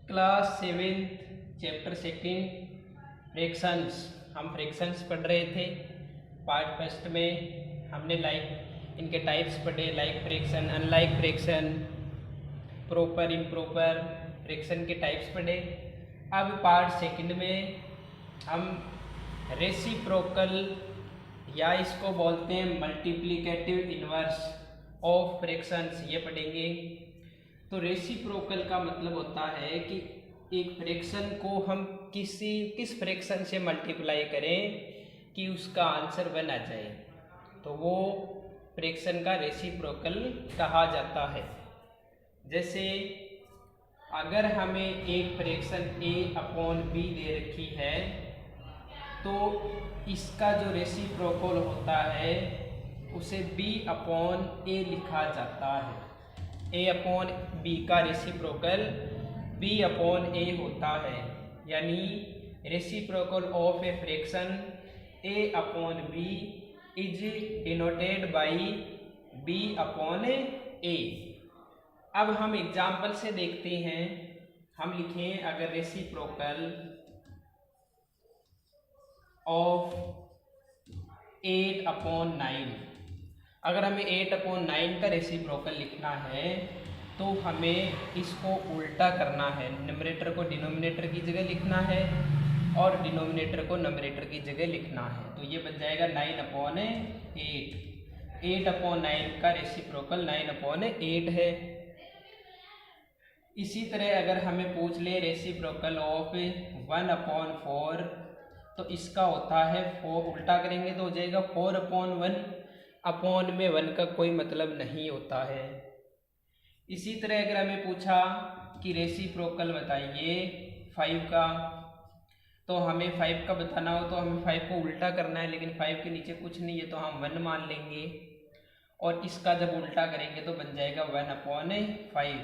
Class 7th chapter 2 fractions. हम fractions पढ़ रहे थे। पार्ट फर्स्ट में हमने इनके टाइप्स पढ़े, like fraction, unlike fraction, proper improper fraction के टाइप्स पढ़े। अब पार्ट सेकंड में हम रेसिप्रोकल या इसको बोलते हैं मल्टीप्लिकेटिव इन्वर्स ऑफ फ्रैक्शंस, ये पढ़ेंगे। तो रेसिप्रोकल का मतलब होता है कि एक फ्रैक्शन को हम किस फ्रैक्शन से मल्टीप्लाई करें कि उसका आंसर 1 आ जाए, तो वो फ्रैक्शन का रेसिप्रोकल कहा जाता है। जैसे अगर हमें एक फ्रैक्शन a/b दे रखी है, तो इसका जो रेसिप्रोकल होता है उसे b/a लिखा जाता है। a/b का रेसिप्रोकल b/a होता है, यानी reciprocal of a fraction a/b is denoted by b/a। अब हम एग्जाम्पल से देखते हैं। हम लिखें, अगर रेसिप्रोकल ऑफ 8/9, अगर हमें 8/9 का रेसिप्रोकल लिखना है तो हमें इसको उल्टा करना है। न्यूमरेटर को डिनोमिनेटर की जगह लिखना है और डिनोमिनेटर को न्यूमरेटर की जगह लिखना है, तो ये बन जाएगा 9/8। 8/9 का रेसिप्रोकल 9/8 है। इसी तरह अगर हमें पूछ ले रेसिप्रोकल ऑफ 1/4, तो इसका होता है 4, उल्टा करेंगे तो हो जाएगा 4/1। अपॉन में 1 का कोई मतलब नहीं होता है। इसी तरह अगर हमें पूछा कि रेसिप्रोकल बताइए 5 का, तो हमें 5 का बताना हो तो हमें 5 को उल्टा करना है, लेकिन 5 के नीचे कुछ नहीं है तो हम 1 मान लेंगे, और इसका जब उल्टा करेंगे तो बन जाएगा 1/5।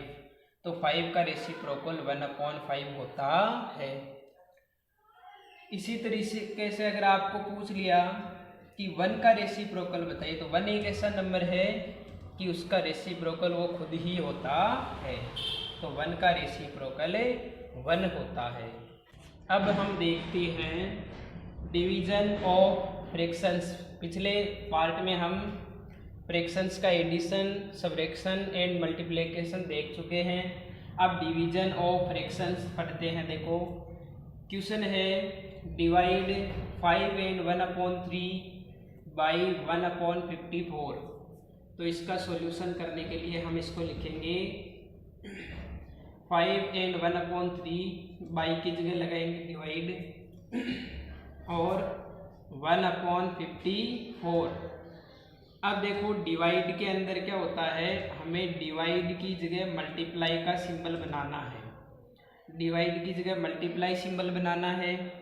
तो 5 का रेसिप्रोकल 1/5 होता है। इसी तरीके से अगर आपको पूछ लिया कि 1 का रेसिप्रोकल बताइए, तो 1 एक ऐसा नंबर है कि उसका रेसिप्रोकल वो खुद ही होता है, तो 1 का रेसिप्रोकल 1 होता है। अब हम देखते हैं डिवीजन ऑफ फ्रैक्शंस। पिछले पार्ट में हम फ्रैक्शंस का एडिशन, सबट्रैक्शन एंड मल्टीप्लिकेशन देख चुके हैं। अब डिवीजन ऑफ फ्रैक्शंस पढ़ते हैं। देखो, क्वेश्चन है डिवाइड 5 and 1/3 बाई 1/54। तो इसका सॉल्यूशन करने के लिए हम इसको लिखेंगे 5 and 1/3 बाई की जगह लगाएंगे डिवाइड और 1/54। अब देखो, डिवाइड के अंदर क्या होता है, हमें डिवाइड की जगह मल्टीप्लाई का सिंबल बनाना है। डिवाइड की जगह मल्टीप्लाई सिंबल बनाना है,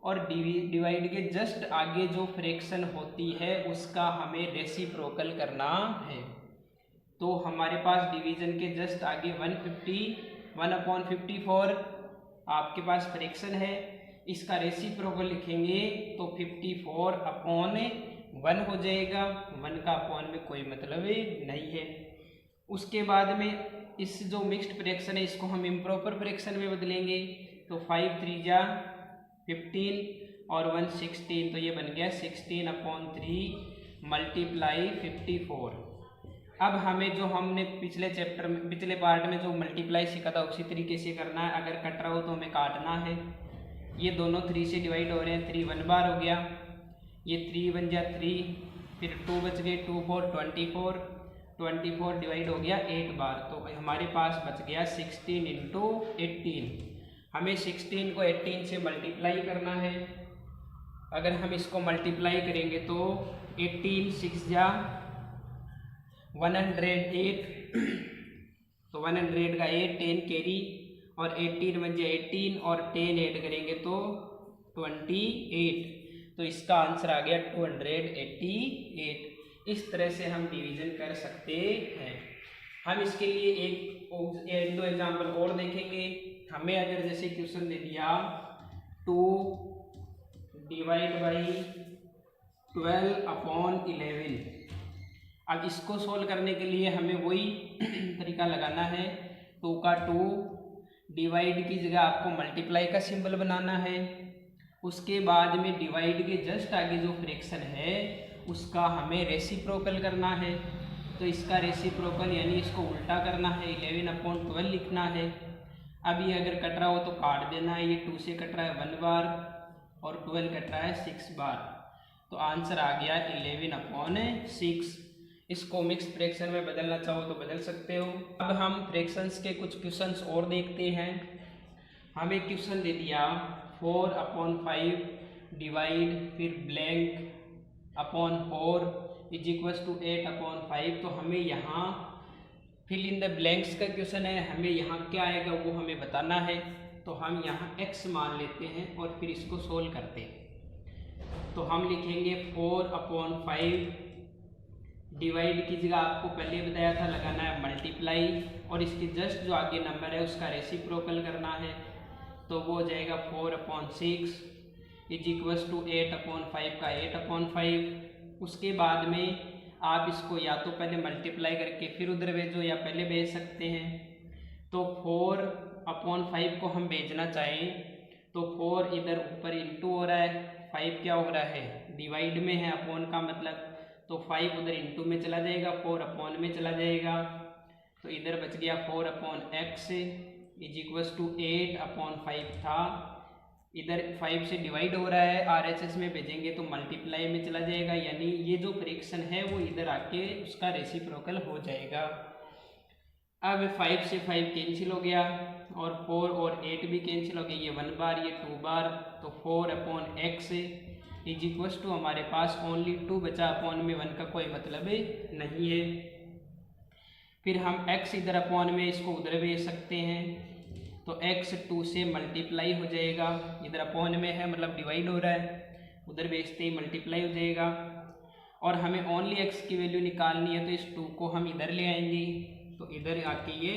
और डिवाइड के जस्ट आगे जो फ्रैक्शन होती है उसका हमें रेसिप्रोकल करना है। तो हमारे पास डिवीजन के जस्ट आगे 1/54 आपके पास फ्रैक्शन है, इसका रेसिप्रोकल लिखेंगे तो 54/1 हो जाएगा। 1 का अपॉन में कोई मतलब नहीं है। उसके बाद में इस जो मिक्स्ड फ्रैक्शन है इसको हम इम्प्रॉपर फ्रैक्शन में बदलेंगे, तो 5 3 जा 15 और 1 16, तो ये बन गया 16/3 मल्टीप्लाई 54। अब हमें जो हमने पिछले पार्ट में जो मल्टीप्लाई सीखा था उसी तरीके से करना है। अगर कट रहा हो तो हमें काटना है। ये दोनों 3 से डिवाइड हो रहे हैं, 3 1 बार हो गया, ये 3 1 जा 3, फिर 2 बच गए, 2 4 24 डिवाइड हो गया 8 बार, तो हमारे पास बच गया 16 × 18। हमें 16 को 18 से मल्टीप्लाई करना है। अगर हम इसको मल्टीप्लाई करेंगे तो 18 6 जा 108, तो 100 का 8 10 कैरी, और 18 1 जा 18 और 10 ऐड करेंगे तो 28, तो इसका आंसर आ गया 288। इस तरह से हम डिवीजन कर सकते हैं। हम इसके लिए एक दो एग्जाम्पल और देखेंगे। हमें अगर जैसे क्वेश्चन दे दिया 2 डिवाइड बाई 12/11, अब इसको सोल्व करने के लिए हमें वही तरीका लगाना है। 2 का 2 डिवाइड की जगह आपको मल्टीप्लाई का सिंबल बनाना है। उसके बाद में डिवाइड के जस्ट आगे जो फ्रैक्शन है उसका हमें रेसिप्रोकल करना है। तो इसका रेसिप्रोकल यानी इसको उल्टा करना है, 11/12 लिखना है। अब ये अगर कट रहा हो तो काट देना है, ये 2 से कट रहा है 1 बार और 12 कट रहा है 6 बार। तो आंसर आ गया 11/6। इसको मिक्स फ्रैक्शन में बदलना चाहो तो बदल सकते हो। अब हम फ्रैक्शंस के कुछ क्वेश्चंस और देखते हैं। हमें क्वेश्चन दे दिया 4/5 डिवाइड फिर blank upon 4 is equals to 8/5। तो हमें यहाँ फिल इन द ब्लैंक्स का क्वेश्चन है, हमें यहाँ क्या आएगा वो हमें बताना है। तो हम यहाँ x मान लेते हैं और फिर इसको सोल्व करते हैं। तो हम लिखेंगे 4/5 डिवाइड की जगह आपको पहले बताया था लगाना है मल्टीप्लाई और इसके जस्ट जो आगे नंबर है उसका रेसिप्रोकल करना है। तो वो हो जाएगा 4/6 इज इक्वल्स टू 8/5 का 8/5। उसके बाद में आप इसको या तो पहले मल्टीप्लाई करके फिर उधर भेजो या पहले भेज सकते हैं। तो 4/5 को हम भेजना चाहें तो 4 इधर ऊपर इंटू हो रहा है, 5 क्या हो रहा है डिवाइड में है, अपॉन का मतलब, तो 5 उधर इंटू में चला जाएगा, 4 अपॉन में चला जाएगा। तो इधर बच गया 4/x इज इक्वल्स टू 8/5 था, इधर 5 से डिवाइड हो रहा है, RHS में भेजेंगे तो मल्टीप्लाई में चला जाएगा, यानी ये जो फ्रैक्शन है वो इधर आके उसका रेसिप्रोकल हो जाएगा। अब 5 से 5 कैंसिल हो गया और 4 और 8 भी कैंसिल हो गया, ये 1 बार ये 2 बार। तो 4/x इज इक्वल्स टू हमारे पास ओनली 2 बचा, अपॉन में 1 का कोई मतलब नहीं है। फिर हम x इधर अपॉन में इसको उधर भेज सकते हैं। तो x 2 से मल्टीप्लाई हो जाएगा, इधर अपॉन में है मतलब डिवाइड हो रहा है, उधर भेजते ही मल्टीप्लाई हो जाएगा। और हमें ओनली x की वैल्यू निकालनी है तो इस 2 को हम इधर ले आएंगे, तो इधर आके ये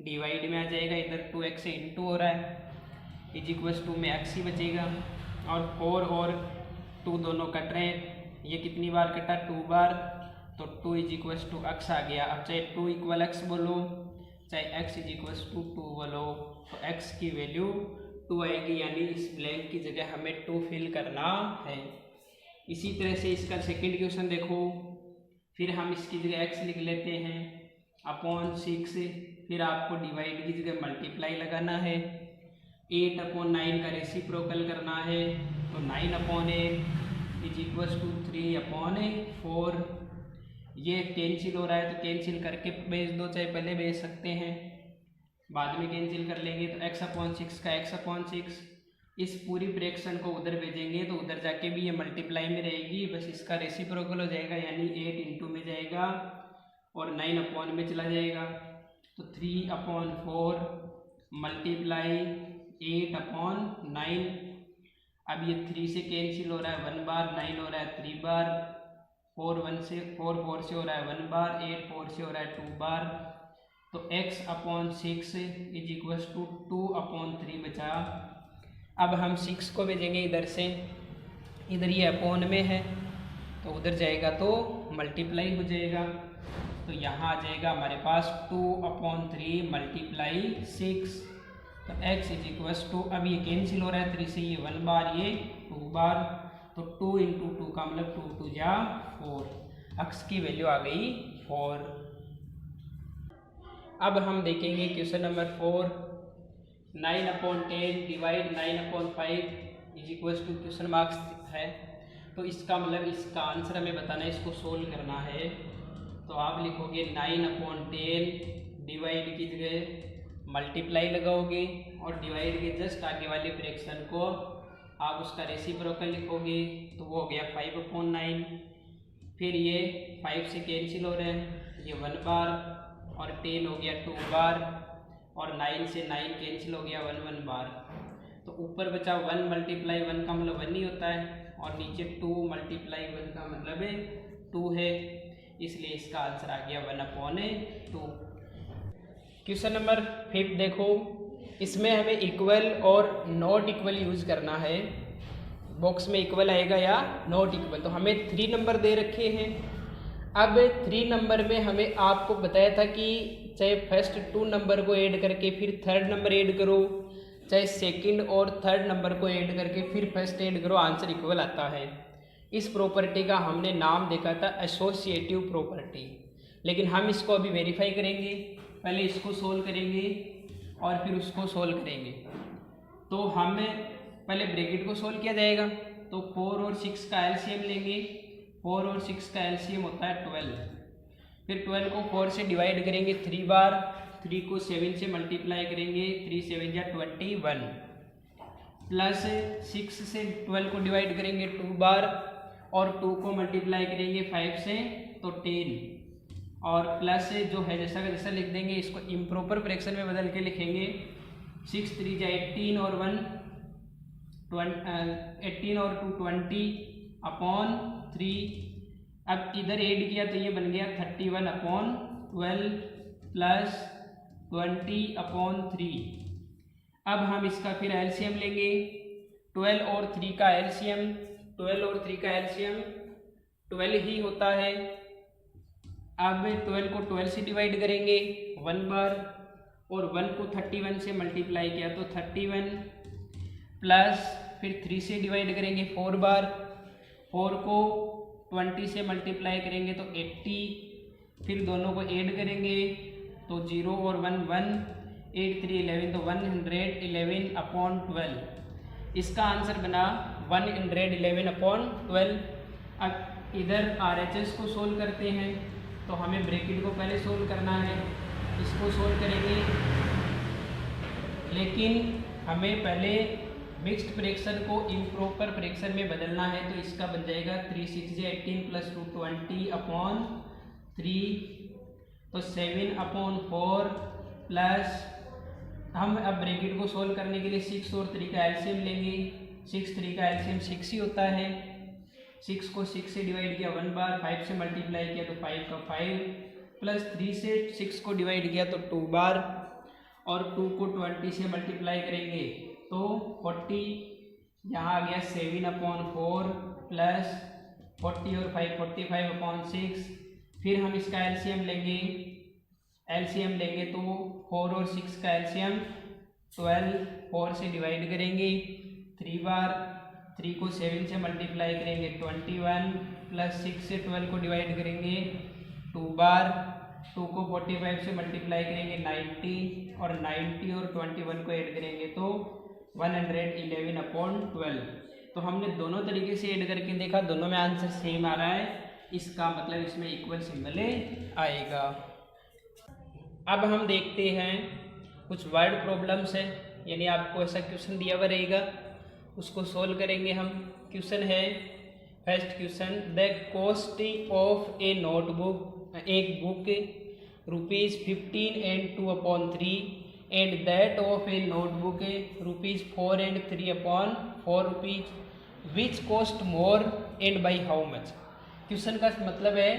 डिवाइड में आ जाएगा, इधर 2x से इंटू हो रहा है इज इक्वल्स टू में x ही बचेगा। और 4 और 2 दोनों कट रहे हैं, ये कितनी बार कटा 2 बार, तो 2 इज इक्वल्स टू x आ गया। अब चाहे 2 = x बोलो चाहे x इज इक्वल्स टू 2 बोलो, तो x की वैल्यू 2 आएगी, यानी इस ब्लैंक की जगह हमें 2 फिल करना है। इसी तरह से इसका सेकंड क्वेश्चन देखो, फिर हम इसकी जगह x लिख लेते हैं अपॉन 6, फिर आपको डिवाइड की जगह मल्टीप्लाई लगाना है, 8/9 का रेसिप्रोकल करना है, तो 9/8 इज इक्वल्स टू 3/4। ये कैंसिल हो रहा है तो कैंसिल करके भेज दो, चाहे पहले भेज सकते हैं, बाद में कैंसिल कर लेंगे। तो x/6 का x/6, इस पूरी फ्रैक्शन को उधर भेजेंगे तो उधर जाके भी ये मल्टीप्लाई में रहेगी, बस इसका रेसिप्रोकल हो जाएगा, यानी 8 इंटू में जाएगा और 9 अपॉन में चला जाएगा। तो 3/4 मल्टीप्लाई 8/9। अब ये 3 से कैंसिल हो रहा है 1 बार, 9 हो रहा है 3 बार, 4 4 से हो रहा है 1 बार, 8 4 से हो रहा है 2 बार। तो x/6 इज इक्वल्स टू 2/3 बचा। अब हम 6 को भेजेंगे इधर से, इधर ये अपॉन में है तो उधर जाएगा तो मल्टीप्लाई हो जाएगा, तो यहाँ आ जाएगा हमारे पास 2/3 मल्टीप्लाई 6। तो x इज इक्वल्स टू, अब ये कैंसिल हो रहा है 3 से, ये 1 बार ये 2 बार, तो 2 इंटू 2 का मतलब 2 2 जा 4, x की वैल्यू आ गई 4। अब हम देखेंगे question number 4, 9/10 divide 9/5 is equals to question marks है। तो इसका मतलब इसका आंसर हमें बताना है, इसको सोल्व करना है। तो आप लिखोगे 9/10 डिवाइड की जगह मल्टीप्लाई लगाओगे और डिवाइड के जस्ट आगे वाले फ्रैक्शन को आप उसका रेसिप्रोकल लिखोगे, तो वो हो गया 5/9। फिर ये 5 से कैंसिल हो रहे हैं, ये 1 बार और 10 हो गया 2 बार, और 9 से 9 कैंसिल हो गया 1 बार। तो ऊपर बचा 1 मल्टीप्लाई 1 का मतलब 1 ही होता है, और नीचे 2 मल्टीप्लाई 1 का मतलब 2 है, इसलिए इसका आंसर आ गया 1/2। क्वेश्चन नंबर 5 देखो, इसमें हमें इक्वल और नॉट इक्वल यूज़ करना है। बॉक्स में इक्वल आएगा या नॉट इक्वल, तो हमें 3 नंबर दे रखे हैं। अब 3 नंबर में हमें आपको बताया था कि चाहे फर्स्ट 2 नंबर को ऐड करके फिर थर्ड नंबर ऐड करो, चाहे सेकंड और थर्ड नंबर को ऐड करके फिर फर्स्ट ऐड करो, आंसर इक्वल आता है। इस प्रॉपर्टी का हमने नाम देखा था एसोसिएटिव प्रॉपर्टी, लेकिन हम इसको अभी वेरीफाई करेंगे। पहले इसको सोल्व करेंगे और फिर उसको सोल्व करेंगे। तो हमें पहले ब्रैकेट को सोल्व किया जाएगा, तो 4 और 6 का एलसीएम लेंगे। 4 और 6 का एलसीएम होता है 12। फिर 12 को 4 से डिवाइड करेंगे 3 बार, 3 को 7 से मल्टीप्लाई करेंगे, 3 7 जा 21, प्लस 6 से 12 को डिवाइड करेंगे 2 बार और 2 को मल्टीप्लाई करेंगे 5 से तो 10, और प्लस जो है जैसा का जैसा लिख देंगे, इसको इम्प्रॉपर फ्रैक्शन में बदल के लिखेंगे। 6 3 जा 18 और 1 18 और 2 20 अपॉन 3। अब इधर ऐड किया तो ये बन गया 31 अपॉन 12 प्लस 20 अपॉन 3। अब हम इसका फिर एलसीएम लेंगे। 12 और 3 का एलसीएम, 12 और 3 का एलसीएम 12 ही होता है। अब 12 को 12 से डिवाइड करेंगे 1 बार और 1 को 31 से मल्टीप्लाई किया तो 31, प्लस फिर 3 से डिवाइड करेंगे 4 बार, 4 को 20 से मल्टीप्लाई करेंगे तो 80, फिर दोनों को ऐड करेंगे तो 0 और 1 1, 8 3 11 तो 111 अपॉन 12। इसका आंसर बना 111 अपॉन 12। अब इधर RHS को सोल्व करते हैं, तो हमें ब्रैकेट को पहले सोल्व करना है, इसको सोल्व करेंगे, लेकिन हमें पहले मिक्स्ड फ्रैक्शन को इम्प्रॉपर फ्रैक्शन में बदलना है। तो इसका बन जाएगा 3 6 18 प्लस 2 20 अपॉन 3, तो 7 अपॉन 4 प्लस, हम अब ब्रैकेट को सोल्व करने के लिए 6 और 3 का एलसीएम लेंगे। 6 3 का एलसीएम 6 ही होता है। 6 को 6 से डिवाइड किया 1 बार, 5 से मल्टीप्लाई किया तो 5 का 5, प्लस 3 से 6 को डिवाइड किया तो 2 बार और 2 को 20 से मल्टीप्लाई करेंगे तो 40, यहाँ आ गया 7 अपॉन 4 प्लस 40 और 5 45 अपॉन 6। फिर हम इसका एलसीएम लेंगे, एलसीएम लेंगे तो 4 और 6 का एलसीएम 12, 4 से डिवाइड करेंगे 3 बार, 3 को 7 से मल्टीप्लाई करेंगे 21, प्लस 6 से 12 को डिवाइड करेंगे 2 बार, 2 को 45 से मल्टीप्लाई करेंगे 90, और 90 और 21 को ऐड करेंगे तो 111 अपॉन 12। तो हमने दोनों तरीके से ऐड करके देखा, दोनों में आंसर सेम आ रहा है, इसका मतलब इसमें इक्वल सिंबल आएगा। अब हम देखते हैं कुछ वर्ड प्रॉब्लम्स है, यानी आपको ऐसा क्वेश्चन दिया हुआ रहेगा, उसको सोल्व करेंगे हम। क्वेश्चन है, first question, the cost of A notebook, एक book ₹15 and 2/3 and that of a notebook ₹4 and 3/4, which cost more and by how much। Question का मतलब है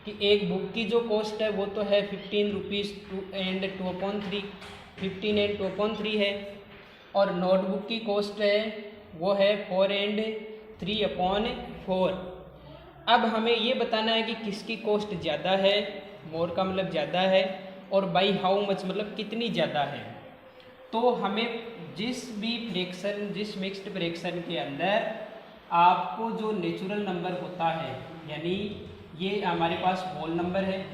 कि एक बुक की जो कॉस्ट है वो तो है 15 रुपीज़ 2 and 2/3, 15 and 2/3 है, और नोटबुक की कॉस्ट है वो है 4 and 3/4। अब हमें ये बताना है कि किसकी कॉस्ट ज़्यादा है, मोर का मतलब ज़्यादा है, और बाई हाउ मच मतलब कितनी ज़्यादा है। तो हमें जिस भी फ्रैक्शन, जिस मिक्स्ड फ्रैक्शन के अंदर आपको जो नेचुरल नंबर होता है, यानी ये हमारे पास होल नंबर है,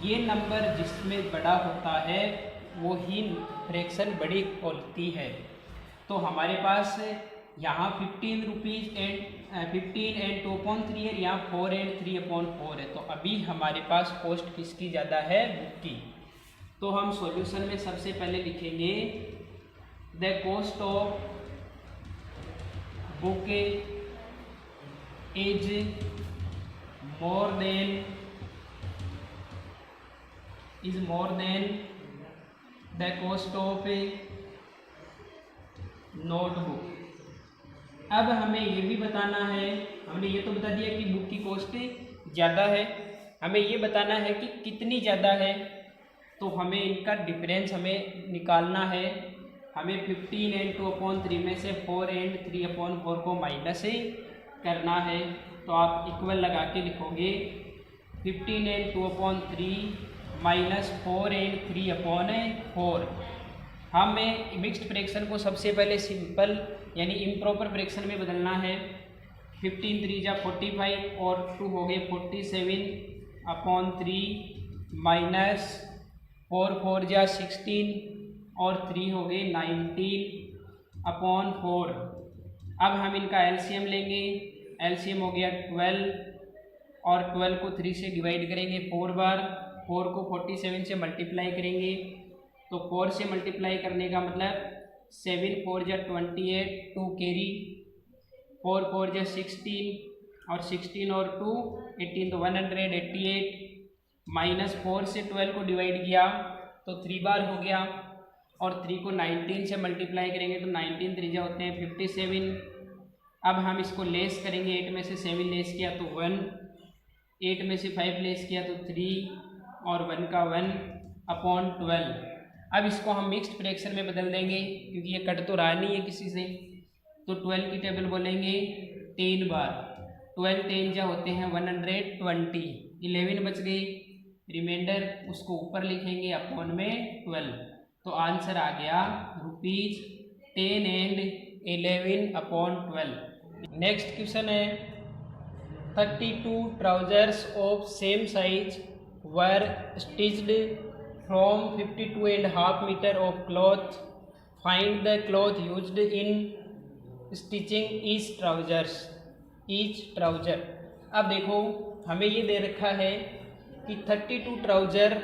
ये नंबर जिसमें बड़ा होता है वो ही फ्रैक्शन बड़ी होती है। तो हमारे पास यहाँ 15 रुपीज़ एंड 15 and 2/3 है, यहाँ 4 and 3/4 है। तो अभी हमारे पास कॉस्ट किसकी ज़्यादा है, बुक की। तो हम सॉल्यूशन में सबसे पहले लिखेंगे the cost of book is more than the cost of A notebook. अब हमें ये भी बताना है, हमने ये तो बता दिया कि बुक की कॉस्ट ज़्यादा है, हमें ये बताना है कि कितनी ज़्यादा है। तो हमें इनका डिफरेंस हमें निकालना है। हमें 15 and 2/3 में से 4 and 3/4 को माइनस करना है। तो आप इक्वल लगा के लिखोगे 15 and 2/3 -4 and 3/4। हमें मिक्स्ड फ्रैक्शन को सबसे पहले सिंपल यानी इम्प्रॉपर फ्रैक्शन में बदलना है। 15 3 जा 45 और 2 हो गए 47/3 -4 4 जा 16 और 3 हो गए 19/4। अब हम इनका एलसीएम लेंगे। एलसीएम हो गया 12 और 12 को 3 से डिवाइड करेंगे 4 बार। 4 को 47 से मल्टीप्लाई करेंगे तो 4 से मल्टीप्लाई करने का मतलब 7 4 जा 28, 2 कैरी, 4 4 जा 16 और 16 और 2 18 तो 188। -4 से 12 को डिवाइड किया तो 3 बार हो गया और 3 को 19 से मल्टीप्लाई करेंगे तो 19 3 जा होते हैं 57। अब हम इसको लेस करेंगे। 8 में से 7 लेस किया तो 1, 8 में से 5 लेस किया तो 3 और 1 का 1/12। अब इसको हम मिक्स्ड फ्रैक्शन में बदल देंगे क्योंकि ये कट तो रहा नहीं है किसी से। तो 12 की टेबल बोलेंगे 10 बार। 12 10 जा होते हैं 120। 11 बच गई, रिमाइंडर उसको ऊपर लिखेंगे अपॉन में 12। तो आंसर आ गया ₹10 and 11/12। नेक्स्ट क्वेश्चन है 32 trousers of same size were stitched from 52.5 meter of cloth. Find the cloth used in stitching each trouser। अब देखो हमें ये दे रखा है कि 32 ट्राउज़र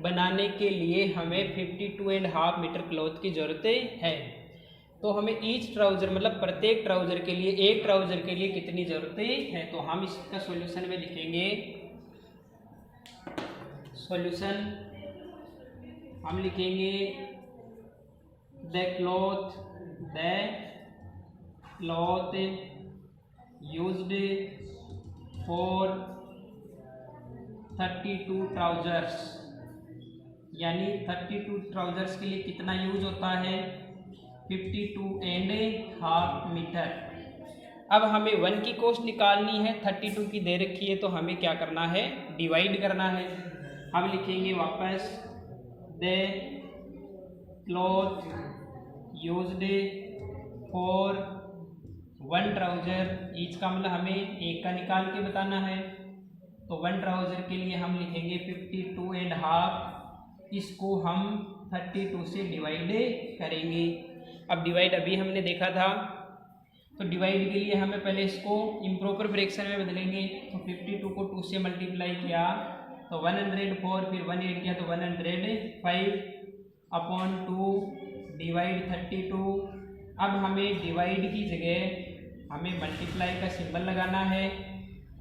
बनाने के लिए हमें 52.5 मीटर क्लॉथ की ज़रूरत है। तो हमें ईच ट्राउज़र मतलब प्रत्येक ट्राउज़र के लिए, एक ट्राउज़र के लिए कितनी ज़रूरतें हैं। तो हम इसका सॉल्यूशन में लिखेंगे। सॉल्यूशन हम लिखेंगे the cloth used for 32 trousers, यानी 32 ट्राउज़र्स के लिए कितना यूज होता है 52.5 मीटर। अब हमें 1 की कॉस्ट निकालनी है, 32 की दे रखी है तो हमें क्या करना है, डिवाइड करना है। हम लिखेंगे वापस the cloth used for 1 trouser, each का मतलब हमें एक का निकाल के बताना है। तो 1 ट्राउज़र के लिए हम लिखेंगे 52.5, इसको हम 32 से डिवाइड करेंगे। अब डिवाइड अभी हमने देखा था, तो डिवाइड के लिए हमें पहले इसको इम्प्रॉपर फ्रैक्शन में बदलेंगे। तो 52 को 2 से मल्टीप्लाई किया तो 104, फिर 1 ऐड किया तो 105/2 डिवाइड 32। अब हमें डिवाइड की जगह हमें मल्टीप्लाई का सिंबल लगाना है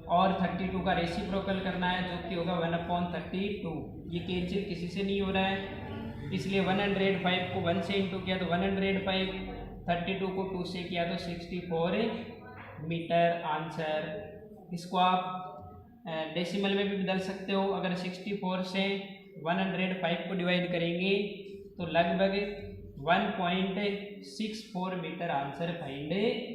और 32 का रेसिप्रोकल करना है जो कि होगा 1/32। ये कैंसिल किसी से नहीं हो रहा है, इसलिए 105 को 1 से इंटू किया तो 105, 32 को 2 से किया तो 64 मीटर आंसर। इसको आप डेसिमल में भी बदल सकते हो। अगर 64 से 105 को डिवाइड करेंगे तो लगभग 1.64 मीटर आंसर फाइंड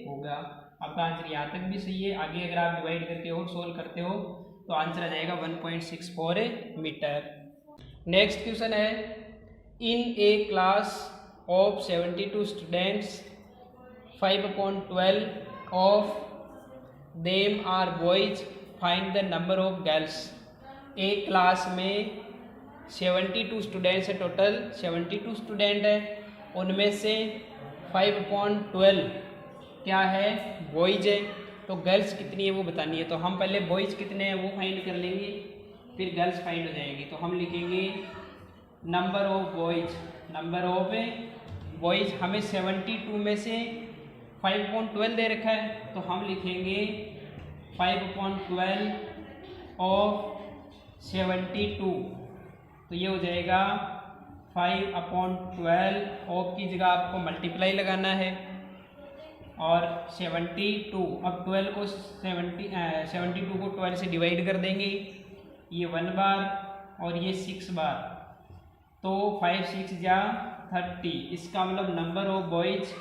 होगा। आपका आंसर यहाँ तक भी सही है। आगे अगर आप डिवाइड करके और सोल्व करते हो तो आंसर आ जाएगा 1.64 मीटर। नेक्स्ट क्वेश्चन है in a class of 72 students 5/12 of them are boys, find the number of girls. एक क्लास में 72 स्टूडेंट्स है, टोटल 72 स्टूडेंट है, उनमें से 5/12 क्या है, बॉयज़ है। तो गर्ल्स कितनी है वो बतानी है। तो हम पहले बॉयज़ कितने हैं वो फाइंड कर लेंगे, फिर गर्ल्स फाइंड हो जाएंगी। तो हम लिखेंगे नंबर ऑफ बॉयज़ हमें 72 में से 5/12 दे रखा है, तो हम लिखेंगे 5/12 ऑफ 72। तो ये हो जाएगा 5/12 ऑफ की जगह आपको मल्टीप्लाई लगाना है और 72। अब 12 को 72 को 12 से डिवाइड कर देंगे, ये 1 बार और ये 6 बार, तो 5 6 जा 30। इसका मतलब नंबर ऑफ बॉयज़,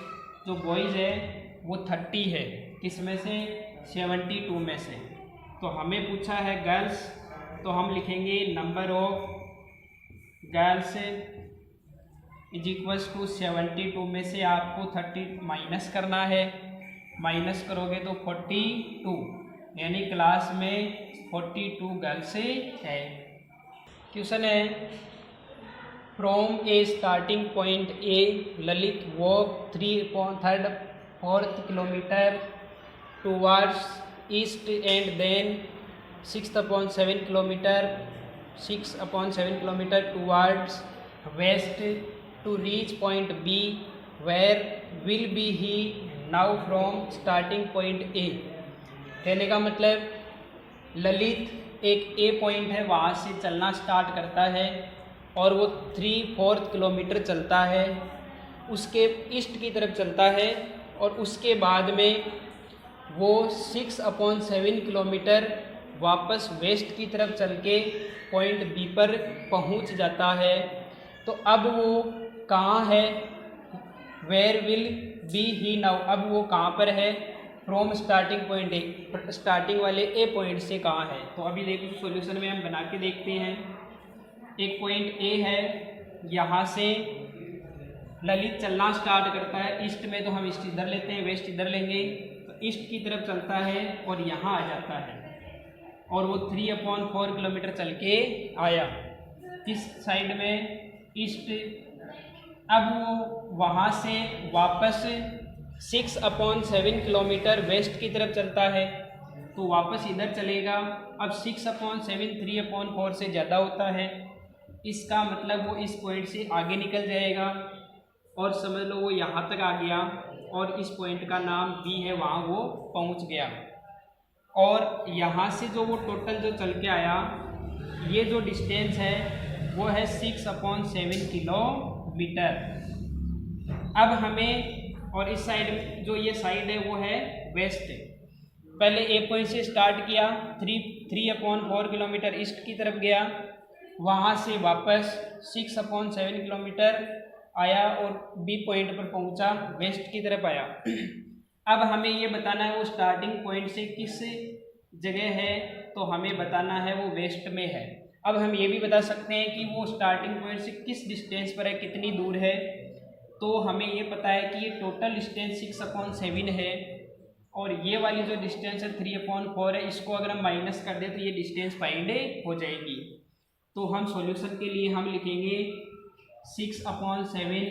जो बॉयज़ है वो 30 है, किस में से, 72 में से। तो हमें पूछा है गर्ल्स, तो हम लिखेंगे number of girls is equals to 72 में से आपको 30 माइनस करना है। माइनस करोगे तो 42, यानी क्लास में 42 गर्ल्स है। क्वेश्चन है from a starting point a Lalit walk 3/4 kilometre towards east and then 6/7 kilometre 6/7 kilometre towards west to reach point B where will be he now from starting point A. कहने का मतलब ललित एक ए point है, वहाँ से चलना स्टार्ट करता है और वो 3/4 किलोमीटर चलता है, उसके ईस्ट की तरफ चलता है और उसके बाद में वो 6/7 किलोमीटर वापस वेस्ट की तरफ चल के पॉइंट बी पर पहुंच जाता है। तो अब वो कहाँ है, where will be he now, अब वो कहाँ पर है, from starting point A, starting वाले ए पॉइंट से कहाँ है। तो अभी देखो सॉल्यूशन में हम बना के देखते हैं। एक पॉइंट ए है, यहाँ से ललित चलना स्टार्ट करता है ईस्ट में, तो हम ईस्ट इधर लेते हैं, वेस्ट इधर लेंगे, तो ईस्ट की तरफ चलता है और यहाँ आ जाता है और वो 3/4 किलोमीटर चल के आया इस साइड में ईस्ट। अब वो वहाँ से वापस 6/7 किलोमीटर वेस्ट की तरफ चलता है, तो वापस इधर चलेगा। अब 6/7 3/4 से ज़्यादा होता है, इसका मतलब वो इस पॉइंट से आगे निकल जाएगा और समझ लो वो यहाँ तक आ गया और इस पॉइंट का नाम बी है, वहाँ वो पहुँच गया। और यहाँ से जो वो टोटल जो चल के आया, ये जो डिस्टेंस है वो है 6/7 किलोमीटर। अब हमें, और इस साइड में जो ये साइड है वो है वेस्ट। पहले ए पॉइंट से स्टार्ट किया, 3/4 किलोमीटर ईस्ट की तरफ गया, वहाँ से वापस 6/7 किलोमीटर आया और बी पॉइंट पर पहुँचा, वेस्ट की तरफ आया। अब हमें ये बताना है वो स्टार्टिंग पॉइंट से किस जगह है, तो हमें बताना है वो वेस्ट में है। अब हम ये भी बता सकते हैं कि वो स्टार्टिंग पॉइंट से किस डिस्टेंस पर है, कितनी दूर है। तो हमें ये पता है कि ये टोटल डिस्टेंस 6/7 है और ये वाली जो डिस्टेंस है 3/4 है, इसको अगर हम माइनस कर दें तो ये डिस्टेंस फाइंड हो जाएगी। तो हम सॉल्यूशन के लिए हम लिखेंगे 6/7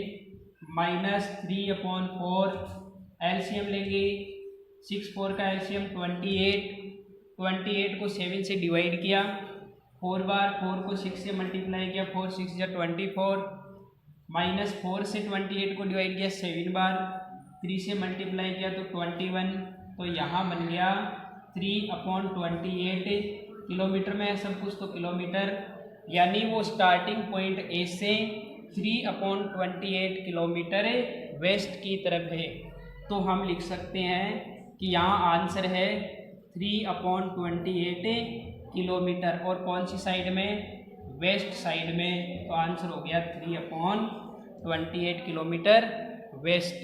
माइनस 3/4, एलसीएम लेंगे, 6/4 का एलसीएम 28 को 7 से डिवाइड किया, 4 बार 4 को 6 से मल्टीप्लाई किया, 4 6 या 24, माइनस 4 से 28 को डिवाइड किया 7 बार, 3 से मल्टीप्लाई किया तो 21, तो यहाँ बन गया 3/28 किलोमीटर में है सब कुछ, तो किलोमीटर, यानी वो स्टार्टिंग पॉइंट ए से 3/28 किलोमीटर वेस्ट की तरफ है। तो हम लिख सकते हैं कि यहाँ आंसर है 3/28 किलोमीटर, और कौन सी साइड में, वेस्ट साइड में। तो आंसर हो गया 3/28 किलोमीटर वेस्ट।